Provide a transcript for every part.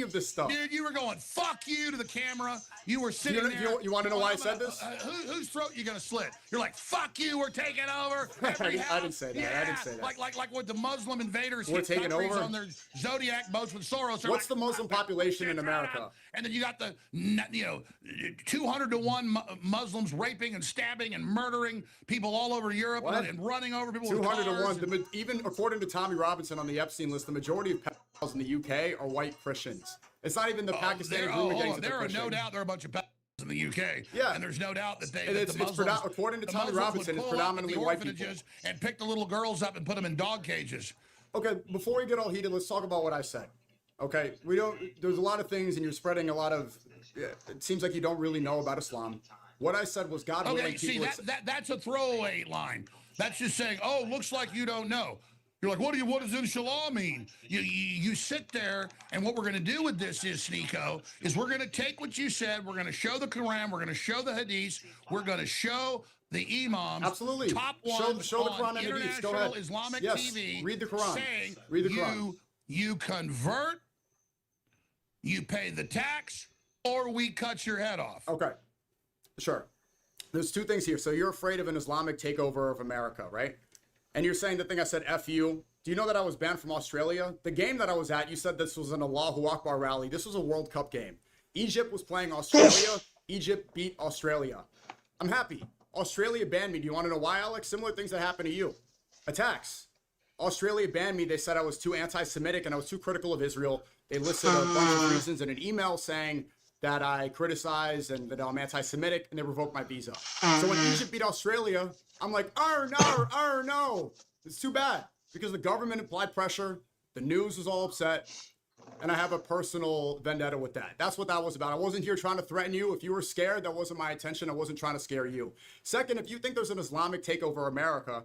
of this stuff. Dude, you were going, fuck you to the camera. You were sitting there. You want to know why I said this? Whose throat you going to slit? You're like, fuck you, we're taking over. I didn't say that. Yeah. I didn't say that. Like what the Muslim invaders we're hit taking countries over on their Zodiac boats with Soros. What's the Muslim population in America? And then you got the, 200 to 1 Muslims raping and stabbing and murdering people all over Europe and running over people 200 with cars. to 1. Even according to Tommy Robinson on the Epstein list, the majority of pedophiles in the UK are white Christians. It's not even the Pakistani grooming gangs. There are no doubt there are a bunch of pedophiles in the UK. Yeah. And there's no doubt that according to Tommy Robinson, it's predominantly white people. And pick the little girls up and put them in dog cages. Okay, before we get all heated, let's talk about what I said. Okay, there's a lot of things, and you're spreading a lot of, it seems like you don't really know about Islam. What I said was God willing. Okay, see, that's a throwaway line. That's just saying, oh, looks like you don't know. You're like, what does inshallah mean? You sit there, and what we're going to do with this is, Sneako, is we're going to take what you said, we're going to show the Quran, we're going to show the Hadiths, we're going to show the imams, absolutely, top ones show the Quran on and international Go ahead. Islamic yes. TV, read the Quran. Saying read the Quran. You convert, you pay the tax, or we cut your head off. Okay, sure. There's two things here. So you're afraid of an Islamic takeover of America, right? And you're saying the thing I said, F you. Do you know that I was banned from Australia? The game that I was at, you said this was an Allahu Akbar rally. This was a World Cup game. Egypt was playing Australia. Egypt beat Australia. I'm happy. Australia banned me. Do you want to know why, Alex? Similar things that happened to you. Attacks. Australia banned me. They said I was too anti-Semitic and I was too critical of Israel. They listed a bunch of reasons in an email saying that I criticized and that I'm anti-Semitic, and they revoked my visa. So when Egypt beat Australia, I'm like, no. It's too bad because the government applied pressure. The news was all upset. And I have a personal vendetta with that. That's what that was about. I wasn't here trying to threaten you. If you were scared, that wasn't my intention. I wasn't trying to scare you. Second, if you think there's an Islamic takeover of America,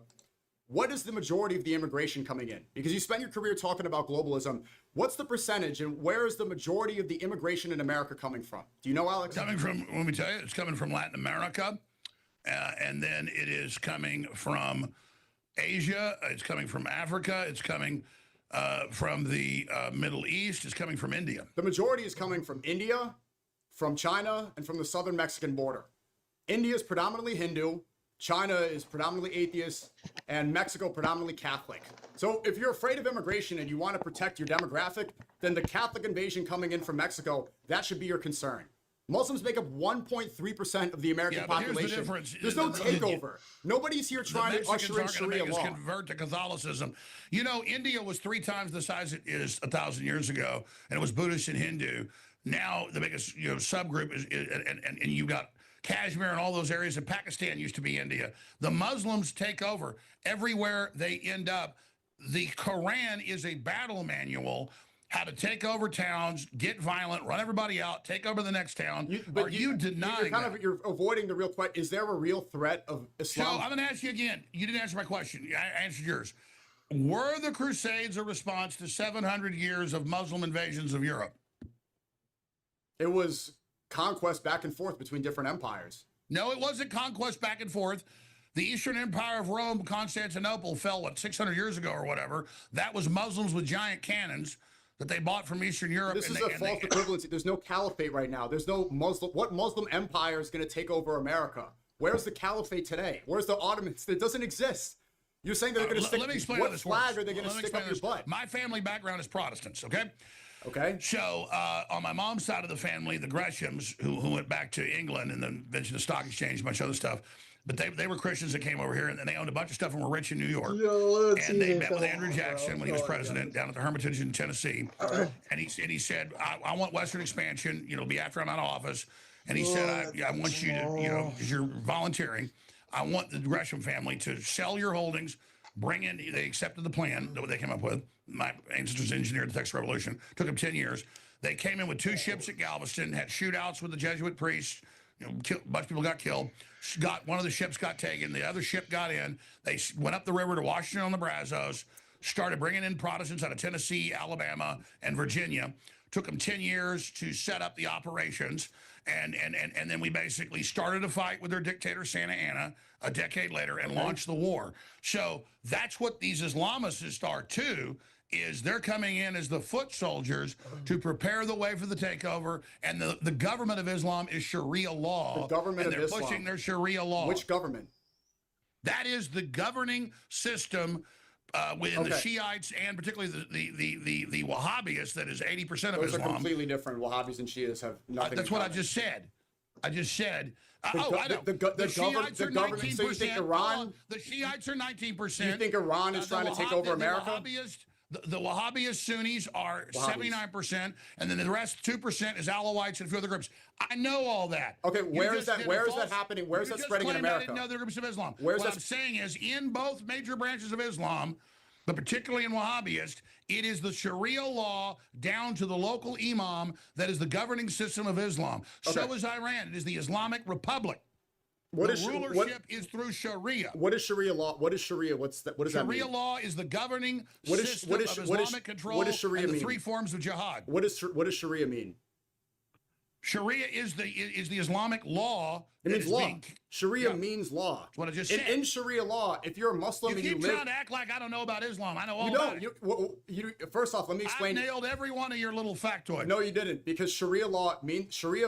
what is the majority of the immigration coming in? Because you spent your career talking about globalism. What's the percentage and where is the majority of the immigration in America coming from? Do you know, Alex? Coming from, let me tell you, it's coming from Latin America. And then it is coming from Asia. It's coming from Africa. It's coming from the Middle East. It's coming from India. The majority is coming from India, from China, and from the southern Mexican border. India is predominantly Hindu. China is predominantly atheist, and Mexico predominantly Catholic. So if you're afraid of immigration and you want to protect your demographic, then the Catholic invasion coming in from Mexico, that should be your concern. Muslims make up 1.3% of the American population. There's no takeover. Nobody's here trying to usher in Sharia law. Convert to Catholicism. You know, India was 3 times the size it is 1,000 years ago, and it was Buddhist and Hindu. Now the biggest subgroup is, and you got Kashmir and all those areas, and Pakistan used to be India. The Muslims take over everywhere they end up. The Quran is a battle manual, how to take over towns, get violent, run everybody out, take over the next town. Are you denying that? You're avoiding the real question. Is there a real threat of Islam? So I'm going to ask you again. You didn't answer my question. I answered yours. Were the Crusades a response to 700 years of Muslim invasions of Europe? It was conquest back and forth between different empires. No, it wasn't conquest back and forth. The Eastern Empire of Rome, Constantinople, fell, 600 years ago or whatever. That was Muslims with giant cannons that they bought from Eastern Europe. This is a false equivalency. There's no caliphate right now. There's no Muslim. What Muslim empire is going to take over America? Where's the caliphate today? Where's the Ottomans? It doesn't exist. You're saying they're going to stick. Let me explain what flag are they going to stick up your butt? My family background is Protestants, okay? Okay. So on my mom's side of the family, the Greshams, who went back to England and then invented the stock exchange, a bunch of other stuff, but they were Christians that came over here, and they owned a bunch of stuff and were rich in New York. And they met with Andrew Jackson when he was president down at the Hermitage in Tennessee. And he said, I want Western expansion, be after I'm out of office. And he said, I want you to, because you're volunteering, I want the Gresham family to sell your holdings, bring in, they accepted the plan that they came up with. My ancestors engineered the Texas Revolution. Took them 10 years. They came in with 2 ships at Galveston, had shootouts with the Jesuit priests. A bunch of people got killed. One of the ships got taken. The other ship got in. They went up the river to Washington on the Brazos, started bringing in Protestants out of Tennessee, Alabama, and Virginia. Took them 10 years to set up the operations. And then we basically started a fight with their dictator, Santa Anna, a decade later and launched the war. So that's what these Islamists are too. is they're coming in as the foot soldiers to prepare the way for the takeover, and the government of Islam is Sharia law. The government and of they're Islam. pushing their Sharia law. Which government? That is the governing system within the Shiites and particularly the Wahhabis. That is 80% of Those Islam. are completely different. Wahhabis and Shias have nothing. That's in what I common. just said. I just said. I know. The Shiites are government. 19%. So you think Iran? The Shiites are 19%. You think Iran is trying to take over America? The Wahhabist Sunnis are 79%, and then the rest 2% is Alawites and a few other groups. I know all that. Okay, where is that happening? Where is that spreading in America? I didn't know the groups of Islam. What I'm saying is, in both major branches of Islam, but particularly in Wahhabist, it is the Sharia law down to the local imam that is the governing system of Islam. Okay. So is Iran. It is the Islamic Republic. What the is rulership is through Sharia. What is Sharia law? What is Sharia? What does that mean? Sharia law is the governing system of Islamic control. What does Sharia and the mean? three forms of jihad. What does Sharia mean? Sharia is the Islamic law. It means law. Sharia means law. That's what I just said. In Sharia law, if you're a Muslim and you live, trying to act like I don't know about Islam. I know all you about don't. it. First off, let me explain. I nailed every one of your little factoids. No, you didn't, because Sharia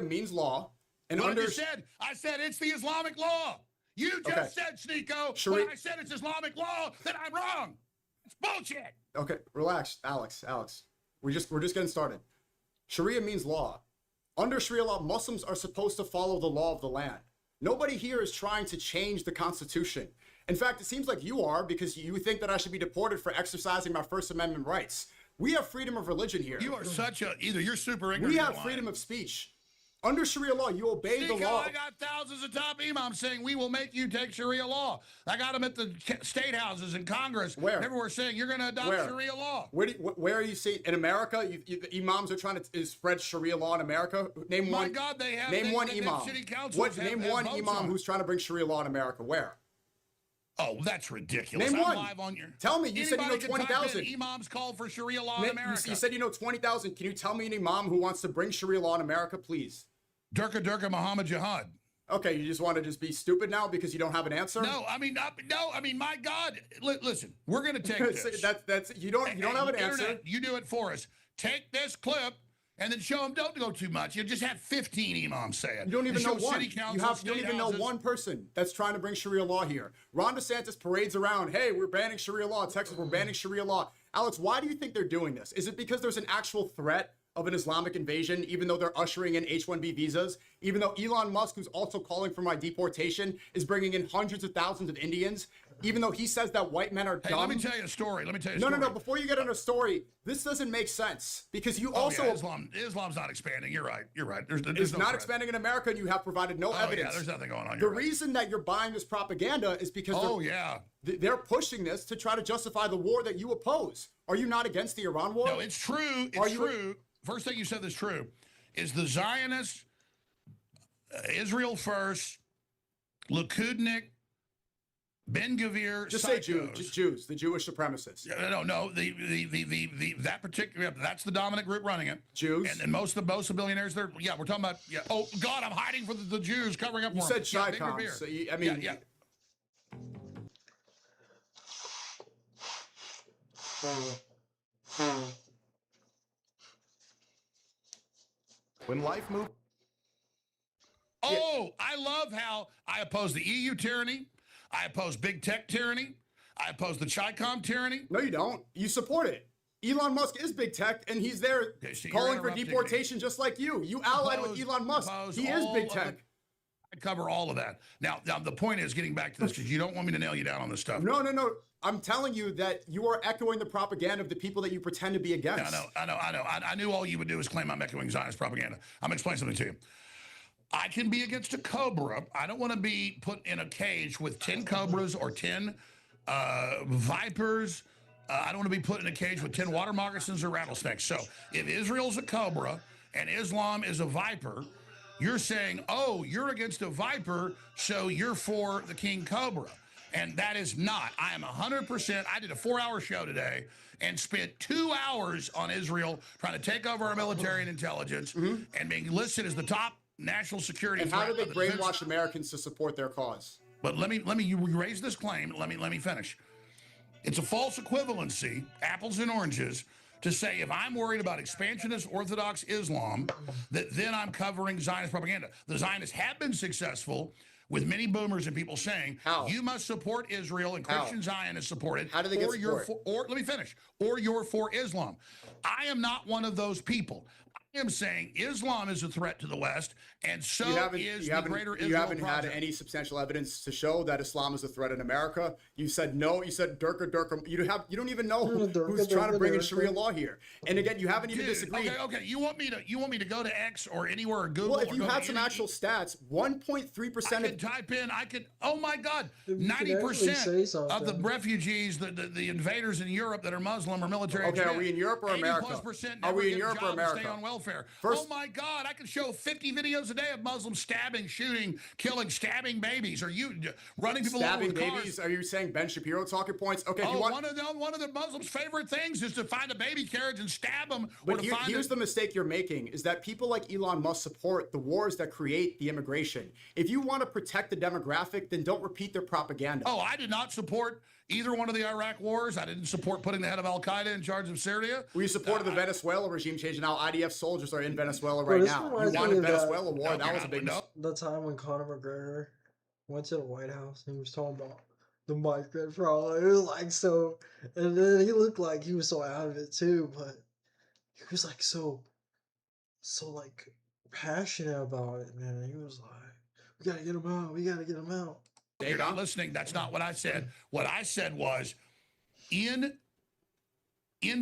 means law. And I said it's the Islamic law. You just said, Sneako, when I said it's Islamic law, that I'm wrong. It's bullshit. Okay, relax, Alex. We're just getting started. Sharia means law. Under Sharia law, Muslims are supposed to follow the law of the land. Nobody here is trying to change the Constitution. In fact, it seems like you are, because you think that I should be deported for exercising my First Amendment rights. We have freedom of religion here. You are either you're super ignorant. We have freedom of speech. Under Sharia law, you obey the law. I got thousands of top imams saying we will make you take Sharia law. I got them at the state houses in Congress. Where? Everywhere saying you're going to adopt Sharia law. Where are you seeing in America? The imams are trying to spread Sharia law in America. Name one. My God, they have. Name one imam. City councils name one imam who's trying to bring Sharia law in America. Where? Oh, that's ridiculous. Name one. Live on your. Tell me. You said you know 20,000. Imams call for Sharia law in America. You said you know 20,000. Can you tell me an imam who wants to bring Sharia law in America, please? Durka Muhammad Jihad. Okay, you just want to just be stupid now because you don't have an answer? No, I mean, my God, listen, we're going to take this. that's you don't have an answer. You do it for us. Take this clip and then show them. Don't go too much. You just have 15 imams say it. You don't even know one. You don't even know one person that's trying to bring Sharia law here. Ron DeSantis parades around, hey, we're banning Sharia law. Texas, we're banning Sharia law. Alex, why do you think they're doing this? Is it because there's an actual threat of an Islamic invasion, even though they're ushering in H-1B visas, even though Elon Musk, who's also calling for my deportation, is bringing in hundreds of thousands of Indians, even though he says that white men are dumb? Let me tell you a story. No. Before you get into a story, this doesn't make sense because you also... Islam's not expanding. You're right. It's not expanding in America, and you have provided no evidence. Yeah, there's nothing going on. The reason that you're buying this propaganda is because they're pushing this to try to justify the war that you oppose. Are you not against the Iran war? No, it's true. It's true. First thing you said that's true is the Zionists, Israel first, Likudnik, Ben Gvir, just say Jews, the Jewish supremacists. No, that particular, that's the dominant group running it. Jews, and most of the billionaires. We're talking about. Yeah. Oh God, I'm hiding for the Jews, covering up. You said Shicom. So yeah. When life moves. Oh, I love how I oppose the EU tyranny. I oppose big tech tyranny. I oppose the Chicom tyranny. No, you don't. You support it. Elon Musk is big tech, and he's there calling for deportation just like you. You allied with Elon Musk. He is big tech. I cover all of that. Now, the point is getting back to this because you don't want me to nail you down on this stuff. No. I'm telling you that you are echoing the propaganda of the people that you pretend to be against. I know. I knew all you would do is claim I'm echoing Zionist propaganda. I'm explaining something to you. I can be against a cobra. I don't want to be put in a cage with 10 cobras or 10 vipers. I don't want to be put in a cage with 10 water moccasins or rattlesnakes. So if Israel's a cobra and Islam is a viper, you're saying, oh, you're against a viper, so you're for the king cobra. And that is not. I am 100%. I did a 4-hour show today and spent 2 hours on Israel trying to take over our military and intelligence and being listed as the top national security threat. And how do they brainwash Americans to support their cause? But let me you raise this claim. Let me finish. It's a false equivalency, apples and oranges, to say if I'm worried about expansionist Orthodox Islam, that then I'm covering Zionist propaganda. The Zionists have been successful with many boomers and people saying, you must support Israel and Christian Zionists support it. How do they get support? Or let me finish. Or you're for Islam. I am not one of those people. I am saying Islam is a threat to the West, and so is the Greater Israel You haven't Project. had any substantial evidence to show that Islam is a threat in America. You said no. You said Durka. You don't even know who's trying to bring in Sharia law here. And again, you haven't even disagreed. Okay. You want me to go to X or anywhere or Google? Well, if you had some actual stats, 1.3% I could. Oh my God, 90% of the refugees, the invaders in Europe that are Muslim or military. Okay, are we in Europe or America? Are we in Europe or America? Stay on welfare. First, oh my God, I can show 50 videos a day of Muslims stabbing, shooting, killing, stabbing babies. Are you running people over with babies? Are you saying Ben Shapiro talking points? Okay, one of the Muslims' favorite things is to find a baby carriage and stab them. But here's the mistake you're making: is that people like Elon Musk support the wars that create the immigration. If you want to protect the demographic, then don't repeat their propaganda. Oh, I did not support either one of the Iraq wars. I didn't support putting the head of Al Qaeda in charge of Syria. We supported the Venezuela regime change, and now IDF soldiers are in Venezuela right now. You wanted Venezuela war. That was a big mistake. The time when Conor McGregor went to the White House and he was talking about the migrant problem. It was like so, and then he looked like he was so out of it too, but he was like so like passionate about it, man. He was like, we gotta get him out. We gotta get him out. You're not listening. That's not what I said. What I said was, in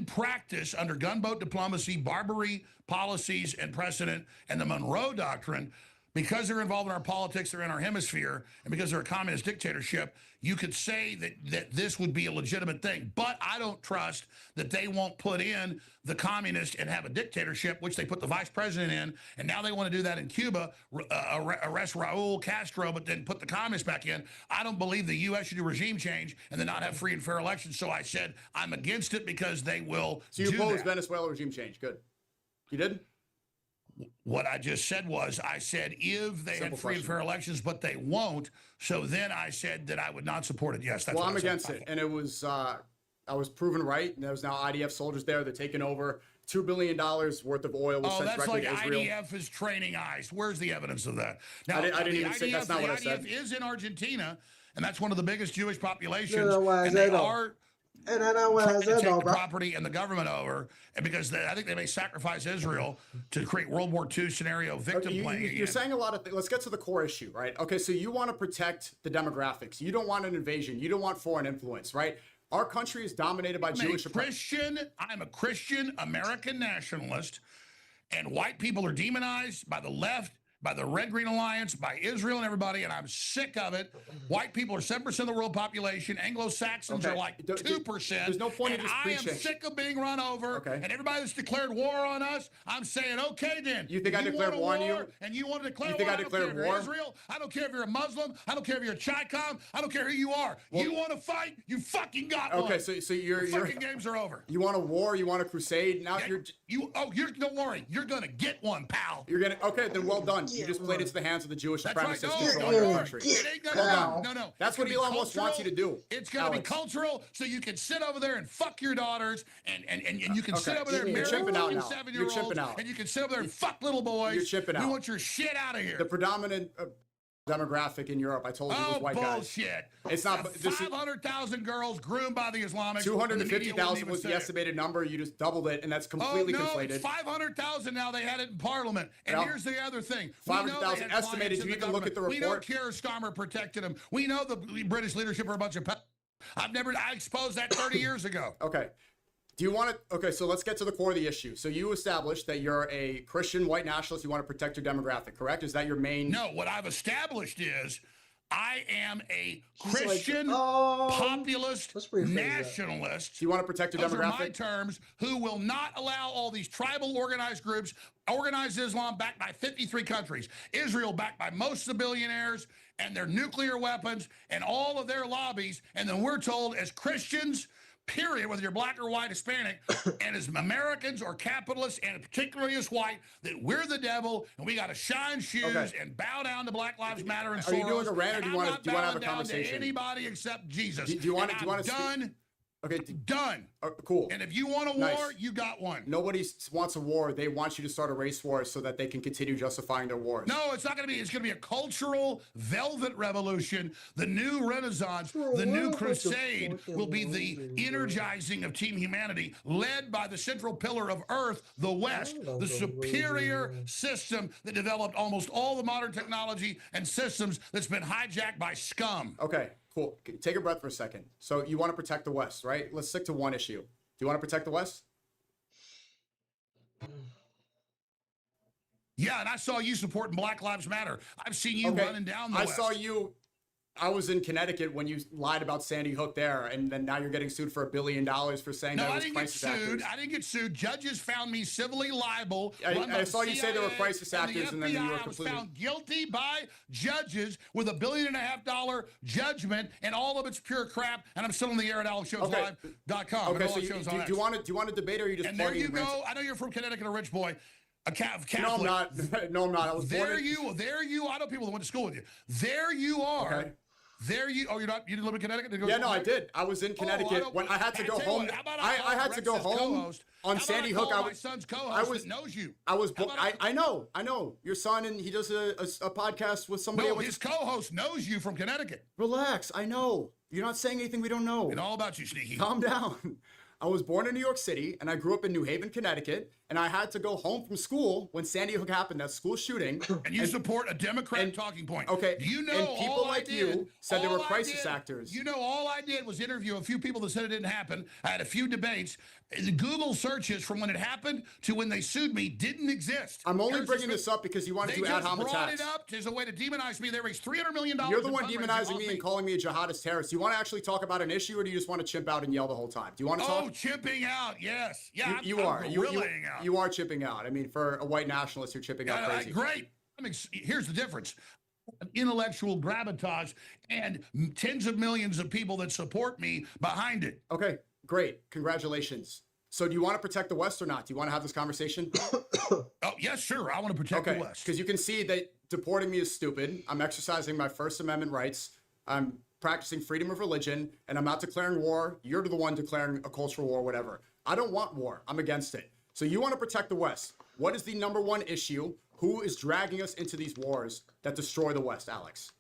practice, under gunboat diplomacy, Barbary policies and precedent, and the Monroe Doctrine, because they're involved in our politics, they're in our hemisphere, and because they're a communist dictatorship, you could say that this would be a legitimate thing. But I don't trust that they won't put in the communist and have a dictatorship, which they put the vice president in, and now they want to do that in Cuba, arrest Raul Castro, but then put the communists back in. I don't believe the U.S. should do regime change and then not have free and fair elections. So I said I'm against it because they will. So you oppose Venezuela regime change? Good. You did? What I just said was, I said if they had free and fair elections, but they won't. So then I said that I would not support it. Yes, that's well, I'm against it. And it was, I was proven right. And there's now IDF soldiers there. They're taking over $2 billion worth of oil. Was sent directly to Israel. IDF is training ICE. Where's the evidence of that? Now, I didn't even say that's not what I said. The IDF is in Argentina, and that's one of the biggest Jewish populations. And they are. And I know what I said, the property and the government over, and because I think they may sacrifice Israel to create World War II scenario victim playing. You're saying a lot of things. Let's get to the core issue, right? Okay, so you want to protect the demographics. You don't want an invasion. You don't want foreign influence, right? Our country is dominated by Jewish. I'm a Christian American nationalist, and white people are demonized by the left, by the Red Green Alliance, by Israel and everybody, and I'm sick of it. White people are 7% of the world population. Anglo-Saxons are like 2%. There's no point in just preaching. I am sick of being run over, and everybody that's declared war on us, I'm saying, okay then. You think I declared war on you? And you want to declare war? You think I declared war? Israel? I don't care if you're a Muslim. I don't care if you're a Chicom. I don't care who you are. Well, you want to fight? You fucking got one. Okay, so your fucking games are over. You want a war? You want a crusade? Now don't worry. You're gonna get one, pal. You're gonna then well done. You just played into the hands of the Jewish supremacists controlling your country. No. That's what Elon Musk wants you to do. It's going to be cultural, so you can sit over there and fuck your daughters, and you can sit over there and marry 7-year-olds, and you can sit over there and fuck little boys. You're chipping out. We want your shit out of here. The predominant demographic in Europe, I told you, was white bullshit. Guys. It's not 500,000 girls groomed by the Islamics. 250,000 was the estimated number. You just doubled it, and that's completely conflated. It's 500,000 now. They had it in Parliament. And here's the other thing: 500,000 estimated. You even look at the report. We know Keir Starmer protected them. We know the British leadership are a bunch of. I exposed that 30 years ago. Okay. Do you want to? Okay, so let's get to the core of the issue. So you established that you're a Christian white nationalist. You want to protect your demographic, correct? Is that your main? No, what I've established is I am a Christian populist nationalist. Do you want to protect your demographic? Those are my terms. Who will not allow all these tribal organized groups, organized Islam backed by 53 countries, Israel backed by most of the billionaires and their nuclear weapons and all of their lobbies, and then we're told as Christians, period, whether you're black or white, Hispanic, and as Americans or capitalists, and particularly as white, that we're the devil and we got to shine shoes and bow down to Black Lives Matter and Soros. Are you doing a rant, or do you want to have a conversation? To anybody except Jesus. Do you want to? Done Okay, Done. cool. And if you want a war, you got one. Nobody wants a war. They want you to start a race war so that they can continue justifying their wars. No, it's not going to be. It's going to be a cultural velvet revolution. The new Renaissance, the new crusade will be the energizing of Team Humanity, led by the central pillar of Earth, the West, the superior system that developed almost all the modern technology and systems that's been hijacked by scum. Okay, cool. Take a breath for a second. So you want to protect the West, right? Let's stick to one issue. Do you want to protect the West? Yeah, and I saw you supporting Black Lives Matter. I've seen you running down the West. I saw you. I was in Connecticut when you lied about Sandy Hook there, and then now you're getting sued for $1 billion for saying that it was crisis actors. I didn't get sued. Judges found me civilly liable. I saw you say they were crisis actors, and then you were completely... I was found guilty by judges with $1.5 billion judgment, and all of it's pure crap. And I'm still on the air at alexjoneslive.com. Okay, so do you want to debate, or are you just? And there you go. I know you're from Connecticut, a rich boy. A Catholic. No, I'm not. No, I'm not. I was there. I know people that went to school with you. There you are. Okay. There you. Oh, you're not. You didn't live in Connecticut? Yeah, no, I did. I was in Connecticut when I had to go home. I had to go home on Sandy Hook. My son's co-host that knows you. I know your son, and he does a podcast with somebody. No, his co-host knows you from Connecticut. Relax. I know. You're not saying anything we don't know. It's all about you, Sneaky. Calm down. I was born in New York City, and I grew up in New Haven, Connecticut, and I had to go home from school when Sandy Hook happened, that school shooting. And you support a Democrat talking point. Okay. You know, and people like you said they were crisis actors. You know, all I did was interview a few people that said it didn't happen. I had a few debates. The Google searches from when it happened to when they sued me didn't exist. I'm only bringing this up because you wanted to ad hominem attacks. They just brought it up as a way to demonize me. They raised $300 million. You're the one demonizing me and calling me a jihadist terrorist. Do you want to actually talk about an issue, or do you just want to chimp out and yell the whole time? Do you want to talk? Oh, chipping out, yes. Yeah, you are. You are chipping out. I mean, for a white nationalist, you're chipping out crazy. Great. Here's the difference. Intellectual gravitas and tens of millions of people that support me behind it. Okay, great. Congratulations. So do you want to protect the West or not? Do you want to have this conversation? Oh, yes, sure. I want to protect the West. Because you can see that deporting me is stupid. I'm exercising my First Amendment rights. I'm practicing freedom of religion, and I'm not declaring war. You're the one declaring a cultural war, whatever. I don't want war. I'm against it. So you want to protect the West. What is the #1 issue? Who is dragging us into these wars that destroy the West, Alex?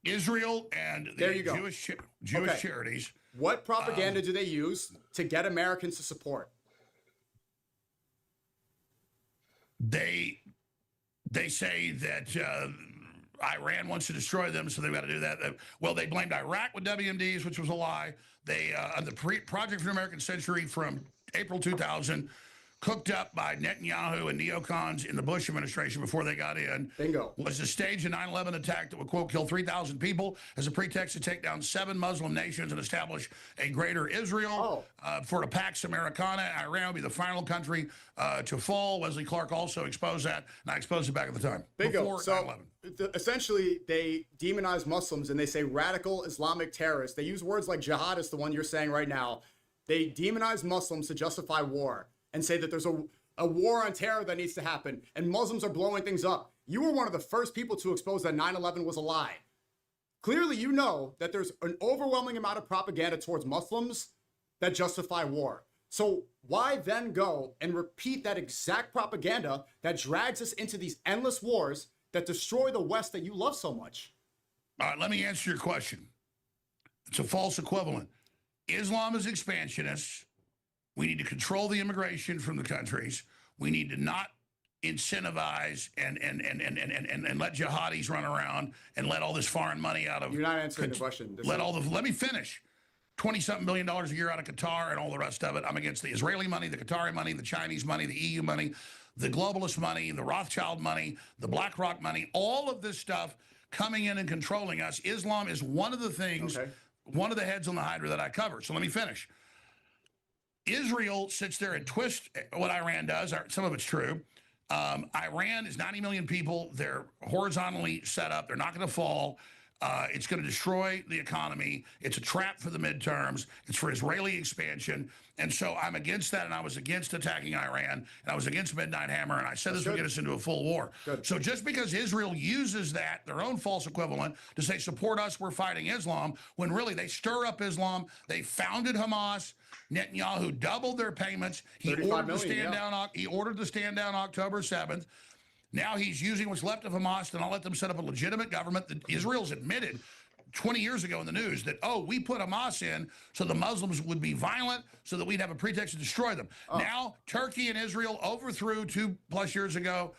Israel and the Jewish charities. What propaganda do they use to get Americans to support? They say that Iran wants to destroy them, so they've got to do that. Well, they blamed Iraq with WMDs, which was a lie. They the Project for the American Century from April 2000, cooked up by Netanyahu and neocons in the Bush administration before they got in. Bingo. Was to stage a 9/11 attack that would, quote, kill 3,000 people as a pretext to take down 7 Muslim nations and establish a greater Israel. For the Pax Americana, Iran would be the final country to fall. Wesley Clark also exposed that, and I exposed it back at the time. Bingo. So essentially, they demonize Muslims, and they say radical Islamic terrorists. They use words like jihadist, the one you're saying right now. They demonize Muslims to justify war and say that there's a war on terror that needs to happen, and Muslims are blowing things up. You were one of the first people to expose that 9/11 was a lie. Clearly, you know that there's an overwhelming amount of propaganda towards Muslims that justify war. So why then go and repeat that exact propaganda that drags us into these endless wars that destroy the West that you love so much? All right, let me answer your question. It's a false equivalent. Islam is expansionist. We need to control the immigration from the countries. We need to not incentivize and let jihadis run around and let all this foreign money out of. You're not answering the question. Let me finish. $20-something billion a year out of Qatar and all the rest of it. I'm against the Israeli money, the Qatari money, the Chinese money, the EU money, the globalist money, the Rothschild money, the BlackRock money, all of this stuff coming in and controlling us. Islam is one of the things, one of the heads on the hydra that I cover. So let me finish. Israel sits there and twists what Iran does. Some of it's true. Iran is 90 million people. They're horizontally set up. They're not going to fall. It's going to destroy the economy. It's a trap for the midterms. It's for Israeli expansion. And so I'm against that, and I was against attacking Iran, and I was against Midnight Hammer, and I said this would get us into a full war. So just because Israel uses that, their own false equivalent, to say, support us, we're fighting Islam, when really they stir up Islam, they founded Hamas, Netanyahu doubled their payments, he ordered the stand down October 7th. Now he's using what's left of Hamas to not let them set up a legitimate government. That Israel's admitted 20 years ago in the news that, oh, we put Hamas in so the Muslims would be violent so that we'd have a pretext to destroy them. Now Turkey and Israel overthrew 2+ years ago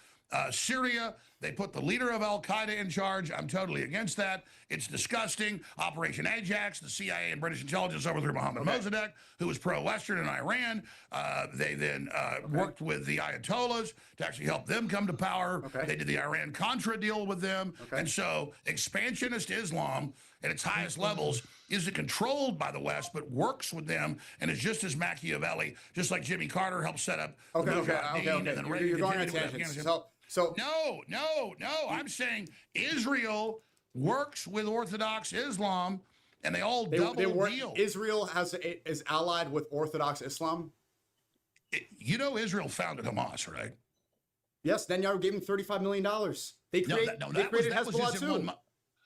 Syria. They put the leader of Al-Qaeda in charge. I'm totally against that. It's disgusting. Operation Ajax, the CIA and British intelligence overthrew Mohammed Mossadegh, who was pro-Western in Iran. They then worked with the Ayatollahs to actually help them come to power. They did the Iran-Contra deal with them. And so expansionist Islam at its highest levels isn't controlled by the West, but works with them and is just as Machiavelli, just like Jimmy Carter helped set up. You're going on tangents. So no. I'm saying Israel works with Orthodox Islam, and they all double deal. Israel is allied with Orthodox Islam. Israel founded Hamas, right? Yes. Netanyahu gave him $35 million. They created Hezbollah too.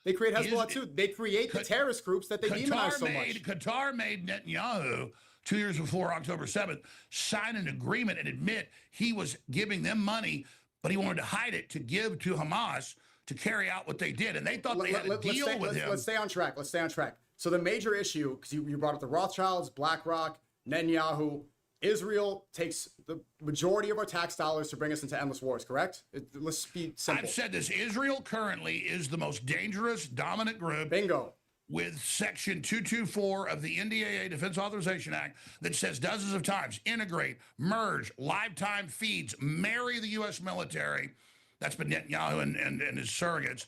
They create Hezbollah too. They create the terrorist groups that they demonize so much. Qatar made Netanyahu 2 years before October 7th sign an agreement and admit he was giving them money, but he wanted to hide it to give to Hamas to carry out what they did. And they thought they had a deal with him. Let's stay on track. So the major issue, because you brought up the Rothschilds, BlackRock, Netanyahu, Israel takes the majority of our tax dollars to bring us into endless wars, correct? Let's be simple. I've said this. Israel currently is the most dangerous, dominant group. Bingo. With Section 224 of the NDAA Defense Authorization Act that says dozens of times, integrate, merge, lifetime feeds, marry the U.S. military. That's been Netanyahu and his surrogates,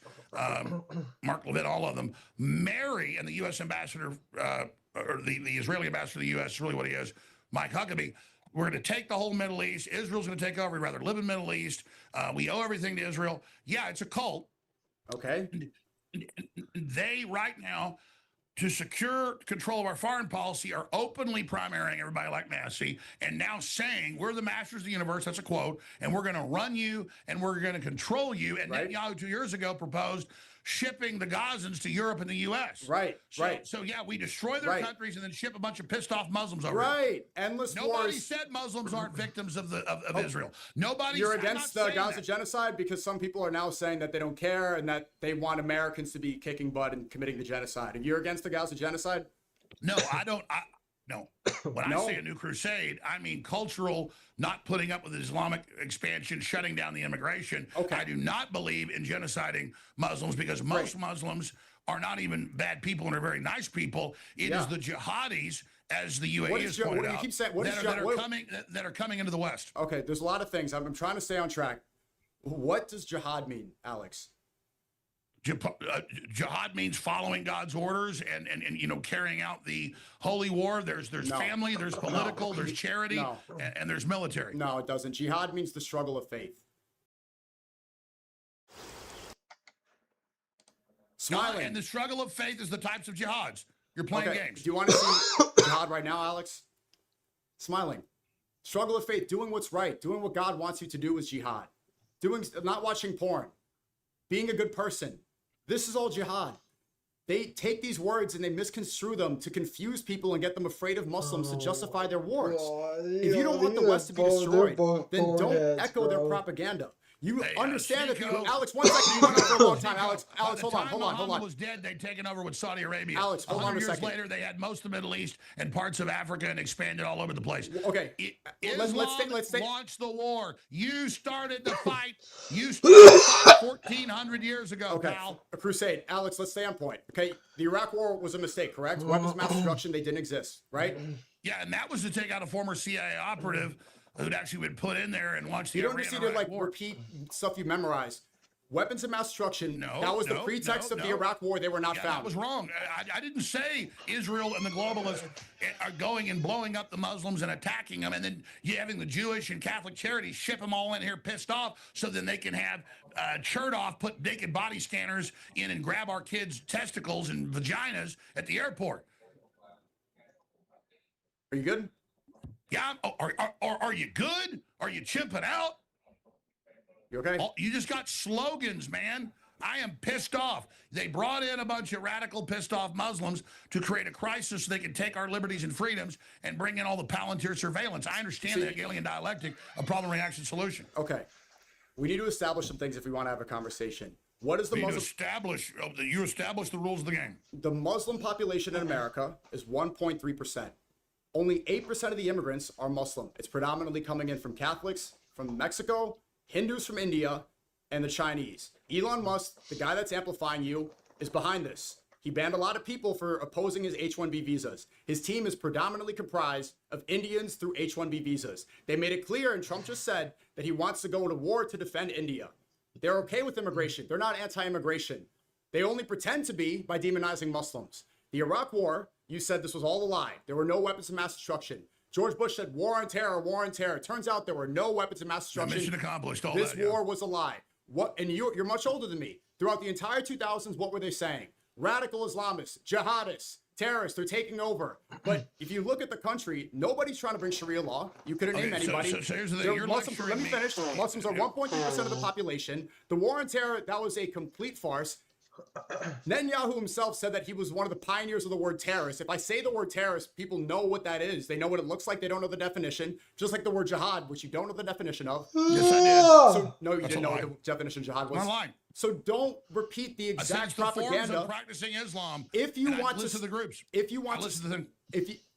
Mark Levin, all of them. Marry, and the U.S. ambassador, or the Israeli ambassador to the U.S. is really what he is, Mike Huckabee. We're going to take the whole Middle East. Israel's going to take over. We'd rather live in the Middle East. We owe everything to Israel. Yeah, it's a cult. Okay. They right now, to secure control of our foreign policy, are openly primarying everybody like Massey and now saying we're the masters of the universe. That's a quote. And we're going to run you and we're going to control you. And Netanyahu 2 years ago proposed shipping the Gazans to Europe and the U.S. So yeah, we destroy their countries and then ship a bunch of pissed off Muslims over. Endless wars. Nobody wars. said Muslims aren't victims of Israel. Nobody. You're against the Gaza genocide because some people are now saying that they don't care and that they want Americans to be kicking butt and committing the genocide. And you're against the Gaza genocide? No, I don't. No. When I say a new crusade, I mean cultural, not putting up with the Islamic expansion, shutting down the immigration. I do not believe in genociding Muslims because most Muslims are not even bad people and are very nice people. It is the jihadis, as the UAE has pointed out, that are coming into the West. Okay, there's a lot of things. I'm trying to stay on track. What does jihad mean, Alex? Jihad means following God's orders and carrying out the holy war. There's family, there's political, there's charity, and there's military. No, it doesn't. Jihad means the struggle of faith. Smiling. And the struggle of faith is the types of jihads. You're playing games. Do you want to see jihad right now, Alex? Smiling. Struggle of faith, doing what's right, doing what God wants you to do is jihad. Not watching porn, being a good person. This is all jihad. They take these words and they misconstrue them to confuse people and get them afraid of Muslims to justify their wars. If you don't want the West to be destroyed, then don't echo their propaganda. You understand that Alex, 1 second. You've been for a long time. Alex, hold on. Muhammad was dead, they'd taken over with Saudi Arabia. Alex, hold on a second. 100 years later, they had most of the Middle East and parts of Africa and expanded all over the place. Okay. Let's launch the war. You started the fight. You started the fight 1,400 years ago, pal. A crusade. Alex, let's stay on point. Okay. The Iraq war was a mistake, correct? Weapons of mass destruction, they didn't exist, right? Yeah, and that was to take out a former CIA operative who'd actually been put in there and launched the You don't just need to repeat stuff you memorized. Weapons of mass destruction, No, that was the no, pretext no, of the no. Iraq war. They were not Yeah, found. that was wrong. I didn't say Israel and the globalists are going and blowing up the Muslims and attacking them, and then you having the Jewish and Catholic charities ship them all in here pissed off so then they can have Chertoff put naked body scanners in and grab our kids' testicles and vaginas at the airport. Are you good? Yeah, are you good? Are you chimping out? You okay? You just got slogans, man. I am pissed off. They brought in a bunch of radical, pissed off Muslims to create a crisis so they can take our liberties and freedoms and bring in all the Palantir surveillance. I understand the Hegelian dialectic of problem, reaction, solution. Okay. We need to establish some things if we want to have a conversation. What is the Muslim? You establish the rules of the game. The Muslim population in America is 1.3%. Only 8% of the immigrants are Muslim. It's predominantly coming in from Catholics, from Mexico, Hindus from India, and the Chinese. Elon Musk, the guy that's amplifying you, is behind this. He banned a lot of people for opposing his H-1B visas. His team is predominantly comprised of Indians through H-1B visas. They made it clear, and Trump just said, that he wants to go to war to defend India. They're okay with immigration. They're not anti-immigration. They only pretend to be by demonizing Muslims. The Iraq war, you said this was all a lie. There were no weapons of mass destruction. George Bush said war on terror, war on terror. Turns out there were no weapons of mass destruction. Mission accomplished. All this that, war was a lie. What? And you're much older than me. Throughout the entire 2000s, what were they saying? Radical Islamists, jihadists, terrorists, they're taking over. But if you look at the country, nobody's trying to bring Sharia law. You couldn't name anybody. So here's the thing. You're Muslims, let me me. finish. Muslims are 1.3% of the population. The war on terror, that was a complete farce. Netanyahu himself said that he was one of the pioneers of the word terrorist. If I say the word terrorist, people know what that is. They know what it looks like. They don't know the definition. Just like the word jihad, which you don't know the definition of. Yes, I did. So, no, you didn't know what the definition of jihad was. I'm lying. So don't repeat the exact propaganda. Of practicing Islam. If you want to listen to the groups, if you want listen to them.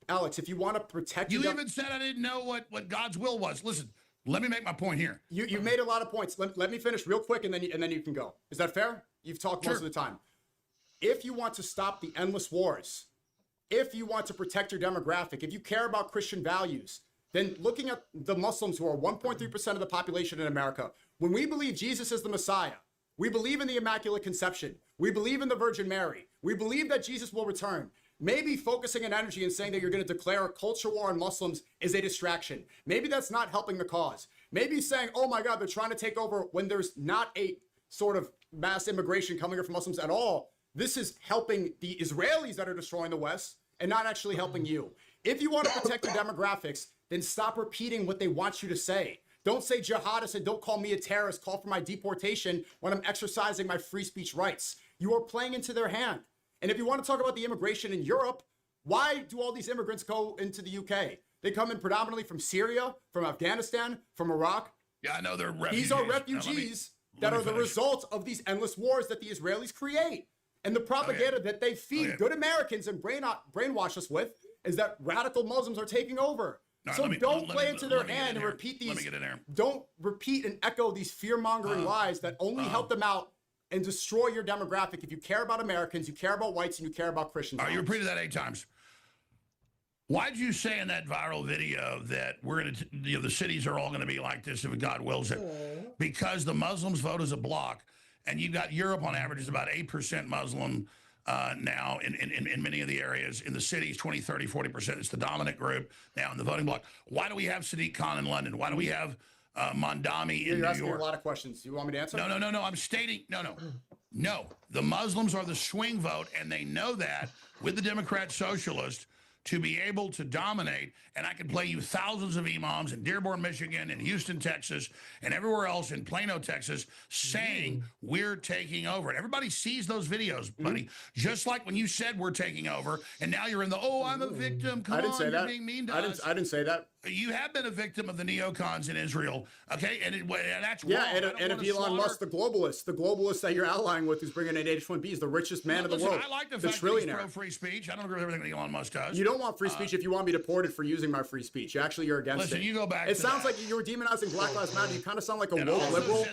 Alex, if you want to protect, You even said I didn't know what God's will was. Listen, let me make my point here. You made a lot of points. Let me finish real quick, and then you can go. Is that fair? You've talked most of the time. If you want to stop the endless wars, if you want to protect your demographic, if you care about Christian values, then looking at the Muslims who are 1.3% of the population in America, when we believe Jesus is the Messiah, we believe in the Immaculate Conception, we believe in the Virgin Mary, we believe that Jesus will return. Maybe focusing an energy and saying that you're going to declare a culture war on Muslims is a distraction. Maybe that's not helping the cause. Maybe saying, oh my God, they're trying to take over when there's not a sort of mass immigration coming from Muslims at all. This is helping the Israelis that are destroying the West and not actually helping you. If you want to protect your demographics, then stop repeating what they want you to say. Don't say jihadist and don't call me a terrorist. Call for my deportation when I'm exercising my free speech rights. You are playing into their hand. And if you want to talk about the immigration in Europe, why do all these immigrants go into the UK? They come in predominantly from Syria, from Afghanistan, from Iraq. Yeah, I know they're refugees. These are refugees that are the result of these endless wars that the Israelis create. And the propaganda that they feed good Americans and brainwash us with is that radical Muslims are taking over. So don't play into their hand and repeat these. Let me get in there. Don't repeat and echo these fear-mongering lies that only help them out and destroy your demographic. If you care about Americans, you care about whites, and you care about Christians. All right, you repeated that 8 times. Why did you say in that viral video that we're going to, the cities are all going to be like this if God wills it? Because the Muslims vote as a bloc, and you've got Europe on average is about 8% Muslim now in many of the areas. In the cities, 20, 30, 40%. It's the dominant group now in the voting bloc. Why do we have Sadiq Khan in London? Why do we have Mondami in New York? You're asking a lot of questions. You want me to answer? No. I'm stating, no. The Muslims are the swing vote, and they know that with the Democrat Socialist to be able to dominate. And I can play you thousands of imams in Dearborn, Michigan, and Houston, Texas, and everywhere else in Plano, Texas, saying we're taking over. And everybody sees those videos, buddy. Just like when you said we're taking over, and now you're in the, I'm a victim. Come on, you're being mean to us. I didn't say that. You have been a victim of the neocons in Israel, okay? And that's wrong. Yeah, and if Elon Musk, the globalist that you're outlining with, who's bringing in H-1B, is the richest man in the world. I like the fact that he's pro-free speech. I don't agree with everything that Elon Musk does. You don't want free speech if you want me deported for using my free speech. You're against it. Listen, you go back. It sounds like you're demonizing Black Lives Matter. You kind of sound like a woke liberal.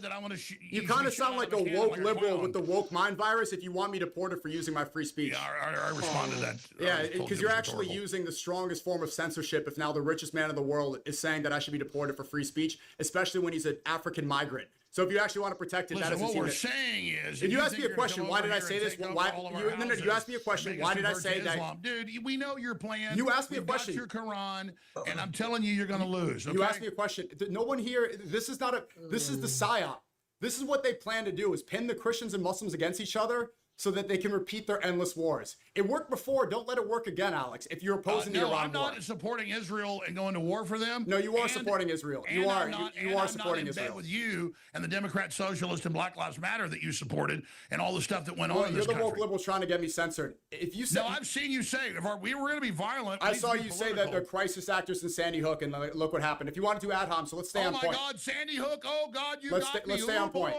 You kind of sound like a woke liberal with the woke mind virus if you want me deported for using my free speech. Yeah, I respond to that. Yeah, because you're actually using the strongest form of censorship if now the richest man in the world is saying that I should be deported for free speech, especially when he's an African migrant. So if you actually want to protect it, that Listen, doesn't what seem we're saying is, if you ask me a question, why did I say this? Why you asked me a question? Why did I say that? Dude, we know your plan. You asked me a We've got question. your Quran, and I'm telling you, you're going to lose. Okay? You asked me a question. No one here. This is not a. This is the psyop. This is what they plan to do: is pin the Christians and Muslims against each other, so that they can repeat their endless wars. It worked before. Don't let it work again, Alex. If you're opposing the Iran war. No, I'm not supporting Israel and going to war for them. No, you are supporting Israel. You are. You are supporting Israel. Israel. With you and the Democrat, Socialist, and Black Lives Matter that you supported, and all the stuff that went on in this country. You're the woke liberals trying to get me censored. If you say, no, I've seen you say if we were going to be violent. I saw you say that the crisis actors in Sandy Hook, and look what happened. If you want to do ad hoc, so let's stay on point. Oh my God, Sandy Hook! Oh God, you let's got me. Let's stay on point.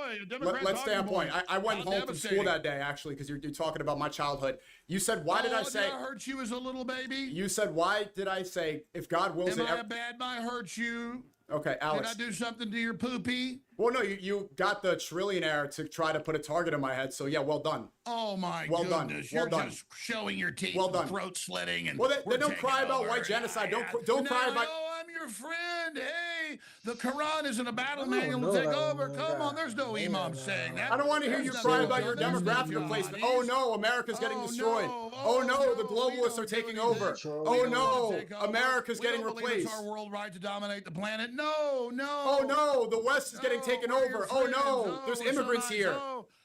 Let's stay on point. I went home from school that day actually because you're talking about my childhood. You said, why did I say? Did I hurt you as a little baby? You said, why did I say, if God wills it? Am I a bad man? Hurt you? Okay, Alex. Did I do something to your poopy? Well, no, you got the trillionaire to try to put a target on my head. So yeah, well done. Oh my well goodness! Done. Well You're just showing your teeth, well done. Throat slitting, and well, they don't cry about white genocide. Don't cry about. No, I'm your friend. Hey, the Quran isn't a battle manual to take over. Come on, there's no imam saying that. I don't want to hear you cry about your demographic replacement. Oh no, America's getting destroyed. Oh no, the globalists are taking over. Oh no, America's getting replaced. It's our world right to dominate the planet. No. Oh no, the West is getting taken over. Oh no, there's immigrants here.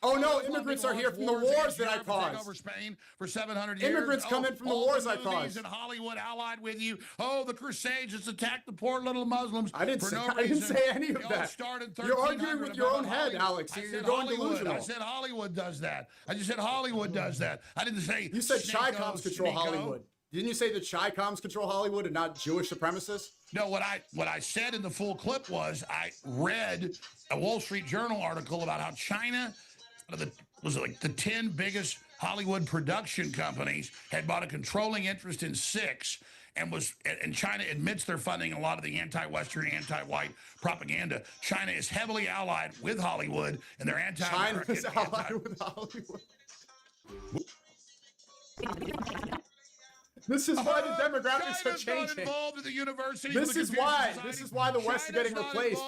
Oh no, immigrants are here from the wars that I caused. Over Spain for 700 years. Immigrants come in from the wars I caused. In Hollywood allied with you. Oh, the Crusades just attacked the poor little Muslims. I didn't say any of that. You're arguing with your own head, Alex. You're going delusional. I said Hollywood does that. I just said Hollywood does that. I didn't say. You said Chi-Coms control Hollywood. Didn't you say the Chi-Coms control Hollywood and not Jewish supremacists? No, what I said in the full clip was I read a Wall Street Journal article about how China, was it like the 10 biggest Hollywood production companies, had bought a controlling interest in 6, and China admits they're funding a lot of the anti-Western, anti-white propaganda. China is heavily allied with Hollywood, and they're anti-American. China is allied with Hollywood. This is why the demographics are changing. Involved in the university. This is why the West is getting replaced.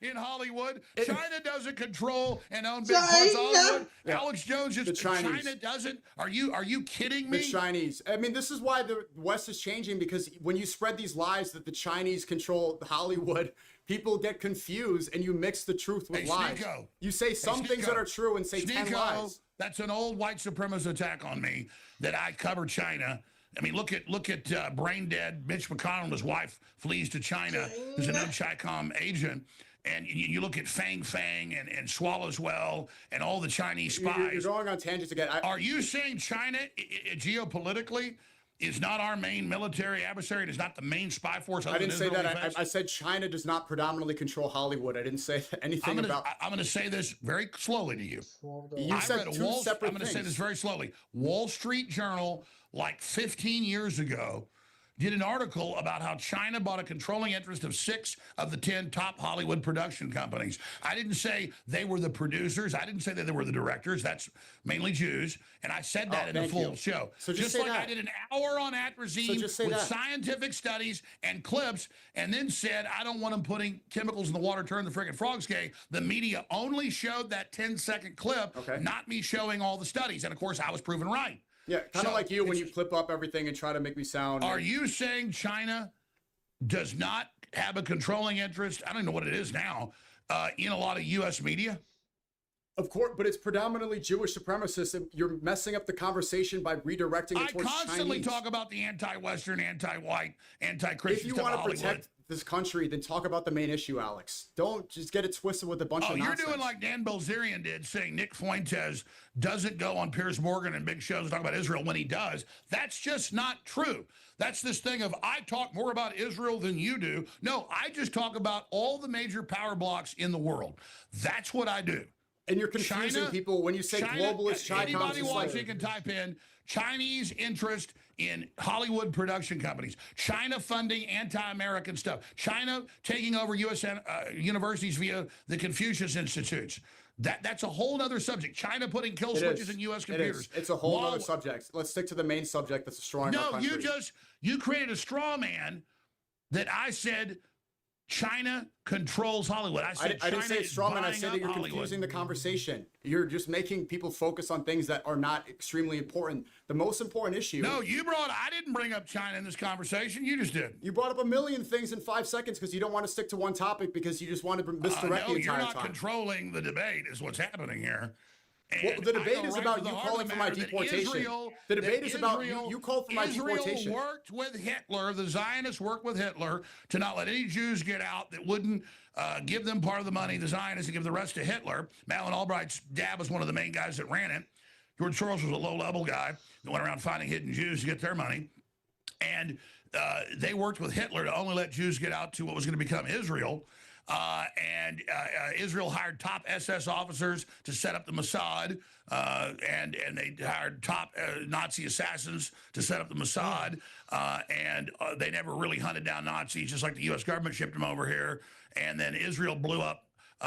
In Hollywood, China doesn't control and own big parts of Hollywood. Yeah. Alex Jones just China doesn't. Are you kidding me? The Chinese. I mean, this is why the West is changing, because when you spread these lies that the Chinese control Hollywood, people get confused and you mix the truth with lies. Sneako. You say some things that are true and say 10 lies. That's an old white supremacist attack on me that I cover China. I mean, look at brain dead Mitch McConnell and his wife flees to China, who's a known Chi-Com agent. And you look at Fang and Swallowswell and all the Chinese spies. You're going on tangents again. Are you saying China, geopolitically, is not our main military adversary? It is not the main spy force? I didn't say that. I said China does not predominantly control Hollywood. I didn't say anything about... I'm going to say this very slowly to you. You said two separate things. I'm going to say this very slowly. Wall Street Journal, like 15 years ago, did an article about how China bought a controlling interest of 6 of the 10 top Hollywood production companies. I didn't say they were the producers. I didn't say that they were the directors. That's mainly Jews. And I said that in the full show. So just like I did an hour on atrazine with scientific studies and clips, and then said, I don't want them putting chemicals in the water, turn the friggin' frogs gay. The media only showed that 10-second clip, not me showing all the studies. And of course, I was proven right. Yeah, kind of like you when you clip up everything and try to make me sound... Are you saying China does not have a controlling interest, I don't know what it is now, in a lot of U.S. media? Of course, but it's predominantly Jewish supremacists, and you're messing up the conversation by redirecting it towards Chinese. I constantly talk about the anti-Western, anti-white, anti-Christian stuff. If you want to protect this country, then talk about the main issue, Alex. Don't just get it twisted with a bunch of nonsense. You're doing like Dan Bilzerian did, saying Nick Fuentes doesn't go on Piers Morgan and big shows and talk about Israel when he does. That's just not true. That's this thing of I talk more about Israel than you do. No, I just talk about all the major power blocks in the world. That's what I do. And you're confusing people when you say globalist Chi-Coms. Anybody watching can type in Chinese interest in Hollywood production companies, China funding anti-American stuff, China taking over U.S. universities via the Confucius Institutes. That's a whole other subject. China putting kill switches in U.S. computers. It's a whole other subject. Let's stick to the main subject that's destroying our country. You created a straw man that I said China controls Hollywood. I said I didn't say China is strawman. I buying said up that you're Hollywood. confusing the conversation. You're just making people focus on things that are not extremely important. The most important issue. No, I didn't bring up China in this conversation. You just did. You brought up a million things in 5 seconds because you don't want to stick to one topic because you just want to misdirect the No, entire you're not time. controlling the debate is what's happening here. Well, And the I debate go is right about to the you heart of calling the for my matter that deportation. The debate is about you called for my deportation. Israel worked with Hitler. The Zionists worked with Hitler to not let any Jews get out that wouldn't give them part of the money, the Zionists, and give the rest to Hitler. Madeleine Albright's dad was one of the main guys that ran it. George Soros was a low-level guy that went around finding hidden Jews to get their money. And they worked with Hitler to only let Jews get out to what was going to become Israel. Israel hired top SS officers to set up the Mossad, and they hired top Nazi assassins to set up the Mossad, and they never really hunted down Nazis, just like the U.S. government shipped them over here. And then Israel blew up